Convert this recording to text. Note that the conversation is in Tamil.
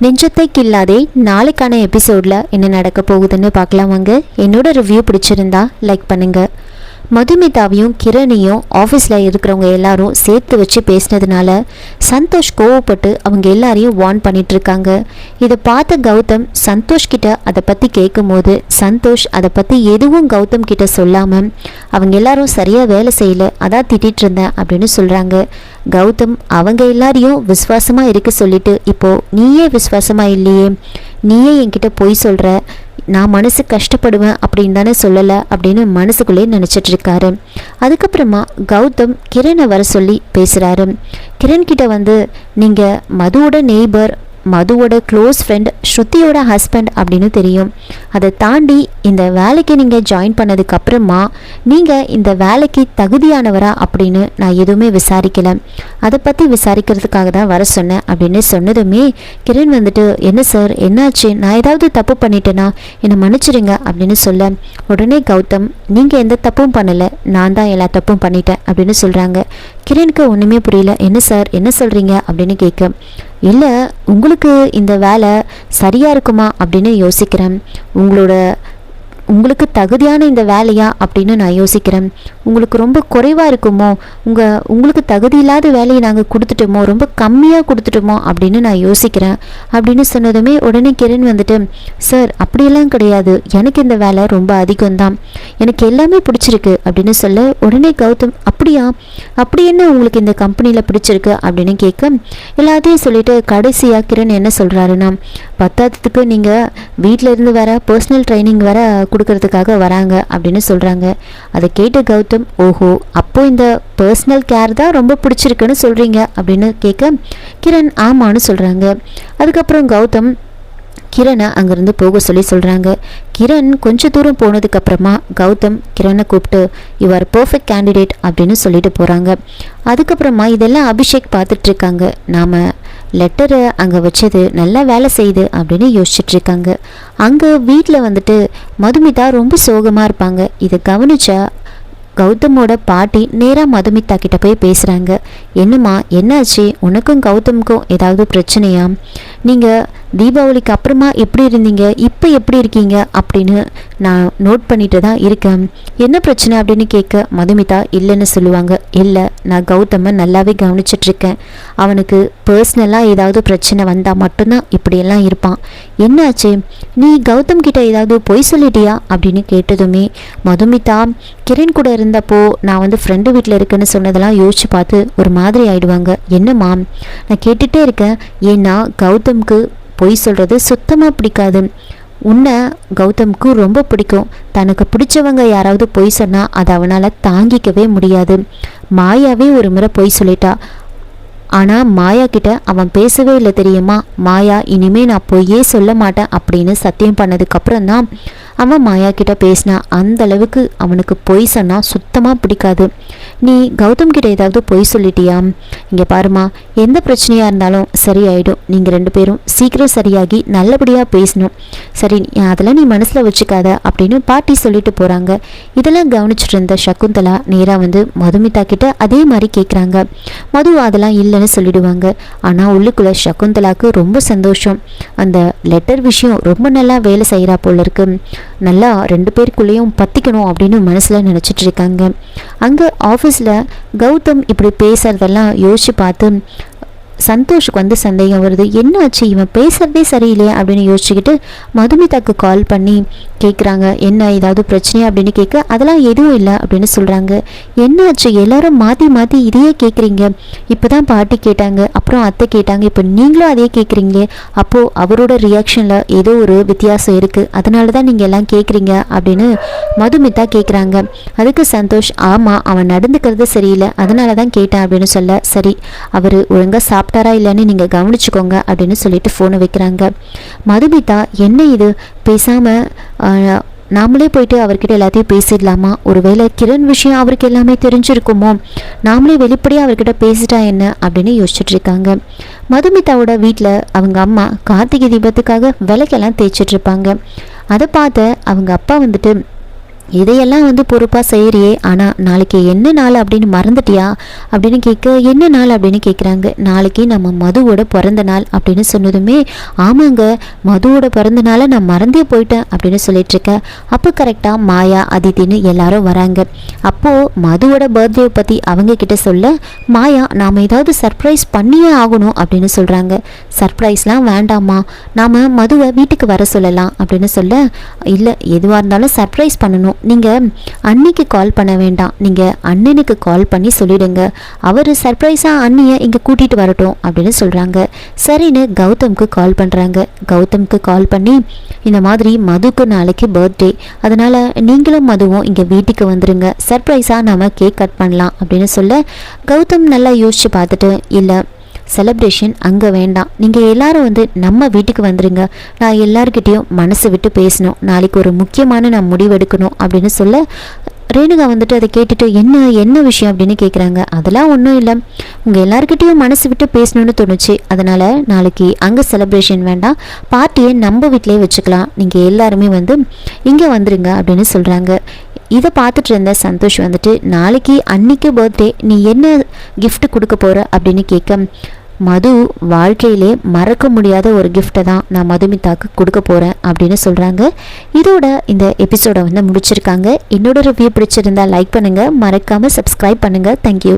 நெஞ்சத்தை கில்லாதே நாளைக்கான எபிசோடில் என்ன நடக்க போகுதுன்னு பார்க்கலாம் வாங்க. என்னோட ரிவ்யூ பிடிச்சிருந்தா லைக் பண்ணுங்கள். மதுமிதாவையும் கிரணையும் ஆஃபீஸில் இருக்கிறவங்க எல்லாரும் சேர்த்து வச்சு பேசினதுனால சந்தோஷ் கோவப்பட்டு அவங்க எல்லாரையும் வார்ன் பண்ணிகிட்ருக்காங்க. இதை பார்த்த கௌதம் சந்தோஷ் கிட்ட அதை பற்றி கேட்கும்போது சந்தோஷ் அதை பற்றி எதுவும் கௌதம் கிட்ட சொல்லாமல் அவங்க எல்லாரும் சரியாக வேலை செய்யலை, அதான் திட்டிகிட்டு இருந்தேன் அப்படின்னு சொல்கிறாங்க. கௌதம் அவங்க எல்லாரையும் விசுவாசமாக இருக்க சொல்லிட்டு இப்போது நீயே விசுவாசமாக இல்லையே, நீயே என்கிட்ட பொய் சொல்கிற, நான் மனசு கஷ்டப்படுவேன் அப்படின்னு தானே சொல்லலை அப்படின்னு மனசுக்குள்ளே நினச்சிட்டு இருக்காரு. அதுக்கப்புறமா கௌதம் கிரணை வர சொல்லி பேசுகிறாரு. கிரண் கிட்ட வந்து நீங்கள் மதுவோட நெய்பர், மதுவோட க்ளோஸ் ஃப்ரெண்ட், ஸ்ருதியோட ஹஸ்பண்ட் அப்படின்னு தெரியும். அதை தாண்டி இந்த வேலைக்கு நீங்கள் ஜாயின் பண்ணதுக்கப்புறமா நீங்கள் இந்த வேலைக்கு தகுதியானவரா அப்படின்னு நான் எதுவுமே விசாரிக்கலை, அதை பற்றி விசாரிக்கிறதுக்காக தான் வர சொன்னேன் அப்படின்னு சொன்னதுமே கிரண் வந்துட்டு என்ன சார் என்னாச்சு, நான் ஏதாவது தப்பு பண்ணிட்டேனா, என்னை மன்னிச்சிடுங்க அப்படின்னு சொல்ல உடனே கௌதம் நீங்கள் எந்த தப்பும் பண்ணலை, நான் தான் எல்லா தப்பும் பண்ணிட்டேன் அப்படின்னு சொல்கிறாங்க. கிரணுக்கு ஒன்றுமே புரியல. என்ன சார் என்ன சொல்கிறீங்க அப்படின்னு கேட்க, இல்லை உங்களுக்கு இந்த வேலை சரியாக இருக்குமா அப்படின்னு யோசிக்கிறேன், உங்களுக்கு தகுதியான இந்த வேலையா அப்படின்னு நான் யோசிக்கிறேன், உங்களுக்கு ரொம்ப குறைவாக இருக்குமோ, உங்களுக்கு தகுதி இல்லாத வேலையை நாங்கள் கொடுத்துட்டோமோ, ரொம்ப கம்மியாக கொடுத்துட்டோமோ அப்படின்னு நான் யோசிக்கிறேன் அப்படின்னு சொன்னதுமே உடனே கிரண் வந்துட்டு சார் அப்படியெல்லாம் கிடையாது, எனக்கு இந்த வேலை ரொம்ப அதிகம்தான், எனக்கு எல்லாமே பிடிச்சிருக்கு அப்படின்னு சொல்ல உடனே கௌதம் அப்படியா, அப்படி என்ன உங்களுக்கு இந்த கம்பெனியில் பிடிச்சிருக்கு அப்படின்னு கேட்க எல்லாத்தையும் சொல்லிட்டு கடைசியாக கிரண் என்ன சொல்கிறாருன்னா, பத்தாததுக்கு நீங்கள் வீட்டில் இருந்து வர பர்சனல் ட்ரைனிங் வர கொடுக்கறதுக்காக வராங்க அப்படின்னு சொல்கிறாங்க. அதை கேட்டு கௌதம் ஓஹோ அப்போ இந்த பர்சனல் கேர் தான் ரொம்ப பிடிச்சிருக்குன்னு சொல்கிறீங்க அப்படின்னு கேட்க கிரண் ஆமான்னு சொல்கிறாங்க. அதுக்கப்புறம் கௌதம் கிரணை அங்கேருந்து போக சொல்கிறாங்க. கிரண் கொஞ்சம் தூரம் போனதுக்கப்புறமா கௌதம் கிரணை கூப்பிட்டு யுவர் பர்ஃபெக்ட் கேண்டிடேட் அப்படின்னு சொல்லிட்டு போகிறாங்க. அதுக்கப்புறமா இதெல்லாம் அபிஷேக் பார்த்துட்ருக்காங்க. நாம் லெட்டரை அங்கே வச்சது நல்லா வேலை செய்யுது அப்படின்னு யோசிச்சுட்ருக்காங்க. அங்கே வீட்டில் வந்துட்டு மதுமிதா ரொம்ப சோகமாக இருப்பாங்க. இதை கவனிச்சா கௌதமோட பாட்டி நேராக மதுமிதா கிட்ட போய் பேசுகிறாங்க. என்னம்மா என்னாச்சு, உனக்கும் கௌதமுக்கும் ஏதாவது பிரச்சனையா, நீங்கள் தீபாவளிக்கு அப்புறமா எப்படி இருந்தீங்க, இப்போ எப்படி இருக்கீங்க அப்படின்னு நான் நோட் பண்ணிட்டு தான் இருக்கேன், என்ன பிரச்சனை அப்படின்னு கேட்க மதுமிதா இல்லைன்னு சொல்லுவாங்க. இல்லை நான் கௌதமை நல்லாவே கவனிச்சிட்ருக்கேன், அவனுக்கு பர்சனலாக ஏதாவது பிரச்சனை வந்தால் மட்டும்தான் இப்படியெல்லாம் இருப்பான், என்னாச்சு, நீ கௌதம் கிட்ட ஏதாவது பொய் சொல்லிட்டியா அப்படின்னு கேட்டதுமே மதுமிதா கிரண் கூட இருந்தப்போ நான் வந்து ஃப்ரெண்டு வீட்டில் இருக்குன்னு சொன்னதெல்லாம் யோசிச்சு பார்த்து ஒரு மாதிரி ஆயிடுவாங்க. என்னம்மா நான் கேட்டுகிட்டே இருக்கேன், ஏன்னா கௌதம்க்கு பொய் சொல்கிறது சுத்தமாக பிடிக்காது, உன்னை கௌதம்க்கு ரொம்ப பிடிக்கும், தனக்கு பிடிச்சவங்க யாராவது பொய் சொன்னால் அதை அவனால் தாங்கிக்கவே முடியாது. மாயாவே ஒரு முறை பொய் சொல்லிட்டா, ஆனால் மாயா கிட்ட அவன் பேசவே இல்லை தெரியுமா, மாயா இனிமே நான் பொய்யே சொல்ல மாட்டேன் அப்படின்னு சத்தியம் பண்ணதுக்கப்புறம் தான் அவன் மாயா கிட்ட பேசினா. அந்த அளவுக்கு அவனுக்கு பொய் சொன்னால் சுத்தமாக பிடிக்காது. நீ கௌதம் கிட்ட ஏதாவது பொய் சொல்லிட்டியா, இங்கே பாருமா எந்த பிரச்சனையாக இருந்தாலும் சரியாயிடும், நீங்கள் ரெண்டு பேரும் சீக்கிரம் சரியாகி நல்லபடியாக பேசணும், சரி அதெல்லாம் நீ மனசில் வச்சுக்காத அப்படின்னு பாட்டி சொல்லிட்டு போகிறாங்க. இதெல்லாம் கவனிச்சுட்டு இருந்த சகுந்தலா நேராக வந்து மதுமிதா கிட்ட அதே மாதிரி கேட்குறாங்க. மது அதெல்லாம் இல்லைன்னு சொல்லிடுவாங்க. ஆனால் உள்ளுக்குள்ளே சகுந்தலாவுக்கு ரொம்ப சந்தோஷம், அந்த லெட்டர் விஷயம் ரொம்ப நல்லா வேலை செய்கிறா போல இருக்கு, நல்லா ரெண்டு பேருக்குள்ளேயும் பற்றிக்கணும் அப்படின்னு மனசில் நினச்சிட்டு இருக்காங்க. அங்கே ஆஃபீஸில் கௌதம் இப்படி பேசுகிறதெல்லாம் யோசித்து பார்த்து சந்தோஷுக்கு வந்து சந்தேகம் வருது. என்னாச்சு இவன் பேசுகிறதே சரியில்லையே அப்படின்னு யோசிச்சுக்கிட்டு மதுமிதாக்கு கால் பண்ணி கேட்குறாங்க, என்ன ஏதாவது பிரச்சனையா அப்படின்னு கேட்க அதெல்லாம் எதுவும் இல்லை அப்படின்னு சொல்கிறாங்க. என்னாச்சு எல்லாரும் மாற்றி மாற்றி இதையே கேட்குறீங்க, இப்போ தான் பாட்டி கேட்டாங்க, அப்புறம் அத்தை கேட்டாங்க, இப்போ நீங்களும் அதையே கேட்குறீங்களே, அப்போது அவரோட ரியாக்ஷனில் ஏதோ ஒரு வித்தியாசம் இருக்குது, அதனால தான் நீங்கள் எல்லாம் கேட்குறீங்க அப்படின்னு மதுமிதா கேட்குறாங்க. அதுக்கு சந்தோஷ் ஆமாம் அவன் நடந்துக்கிறது சரியில்லை அதனால தான் கேட்டேன் அப்படின்னு சொல்ல, சரி அவர் ஒழுங்காக சாப்பிட்டாரா இல்லைன்னு நீங்கள் கவனிச்சுக்கோங்க அப்படின்னு சொல்லிட்டு ஃபோனை வைக்கிறாங்க. மதுமிதா என்ன இது பேசாமல் நாமளே போயிட்டு அவர்கிட்ட எல்லாத்தையும் பேசிடலாமா, ஒருவேளை கிரண் விஷயம் அவருக்கு எல்லாமே தெரிஞ்சிருக்குமோ, நாமளே வெளிப்படையாக அவர்கிட்ட பேசிட்டா என்ன அப்படின்னு யோசிச்சுட்டு இருக்காங்க. மதுமிதாவோட வீட்டில் அவங்க அம்மா கார்த்திகை தீபத்துக்காக விளக்கெல்லாம் தேய்ச்சிட்ருப்பாங்க. அதை பார்த்து அவங்க அப்பா வந்துட்டு இதையெல்லாம் வந்து பொறுப்பாக செய்கிறியே, ஆனால் நாளைக்கு என்ன நாள் அப்படின்னு மறந்துட்டியா அப்படின்னு கேட்க, என்ன நாள் அப்படின்னு கேட்குறாங்க. நாளைக்கு நம்ம மதுவோட பிறந்த நாள் அப்படின்னு சொன்னதுமே, ஆமாங்க மதுவோட பிறந்த நாளை நான் மறந்தே போயிட்டேன் அப்படின்னு சொல்லிட்டுருக்கேன். அப்போ கரெக்டாக மாயா அதித்தின்னு எல்லாரும் வராங்க. அப்போது மதுவோட பர்த்டே பற்றி அவங்க கிட்ட சொல்ல, மாயா நாம் ஏதாவது சர்ப்ரைஸ் பண்ணியே ஆகணும் அப்படின்னு சொல்கிறாங்க. சர்ப்ரைஸ்லாம் வேண்டாமா, நாம் மதுவை வீட்டுக்கு வர சொல்லலாம் அப்படின்னு சொல்ல, இல்லை எதுவாக இருந்தாலும் சர்ப்ரைஸ் பண்ணணும், நீங்கள் அன்னிக்கு கால் பண்ண வேண்டாம், நீங்கள் அண்ணனுக்கு கால் பண்ணி சொல்லிடுங்க, அவர் சர்ப்ரைஸாக அண்ணியை இங்கே கூட்டிகிட்டு வரட்டும் அப்படின்னு சொல்கிறாங்க. சரின்னு கௌதம்க்கு கால் பண்ணுறாங்க. கௌதம்க்கு கால் பண்ணி, இந்த மாதிரி மதுக்கு நாளைக்கு பர்த்டே, அதனால் நீங்களும் மதுவும் இங்கே வீட்டுக்கு வந்துடுங்க, சர்ப்ரைஸாக நாம் கேக் கட் பண்ணலாம் அப்படின்னு சொல்ல, கௌதம் நல்லா யோசித்து பார்த்துட்டு, இல்லை செலிப்ரேஷன் அங்கே வேண்டாம், நீங்கள் எல்லாரும் வந்து நம்ம வீட்டுக்கு வந்துடுங்க, நான் எல்லாருக்கிட்டேயும் மனசை விட்டு பேசணும், நாளைக்கு ஒரு முக்கியமான நான் முடிவெடுக்கணும் அப்படின்னு சொல்ல, ரேணுகா வந்துட்டு அதை கேட்டுட்டு என்ன விஷயம் அப்படின்னு கேட்குறாங்க. அதெல்லாம் ஒன்றும் இல்லை, உங்கள் எல்லாருக்கிட்டேயும் மனசு விட்டு பேசணும்னு தோணுச்சு, அதனால் நாளைக்கு அங்கே செலிப்ரேஷன் வேண்டாம், பார்ட்டியை நம்ம வீட்டிலே வச்சுக்கலாம், நீங்கள் எல்லாருமே வந்து இங்கே வந்துடுங்க அப்படின்னு சொல்கிறாங்க. இதை பார்த்துட்டு இருந்த சந்தோஷ் வந்துட்டு, நாளைக்கு அன்னைக்கு பர்த்டே, நீ என்ன கிஃப்ட் கொடுக்க போகிற அப்படின்னு கேட்க, மது வாழ்க்கையிலே மறக்க முடியாத ஒரு கிஃப்டை தான் நான் மதுமிதாக்கு கொடுக்க போகிறேன் அப்படின்னு சொல்கிறாங்க. இதோட இந்த எபிசோடை வந்து முடிச்சிருக்காங்க. என்னோட ரிவ்யூ பிடிச்சிருந்தா லைக் பண்ணுங்கள், மறக்காமல் சப்ஸ்கிரைப் பண்ணுங்கள். தேங்க்யூ.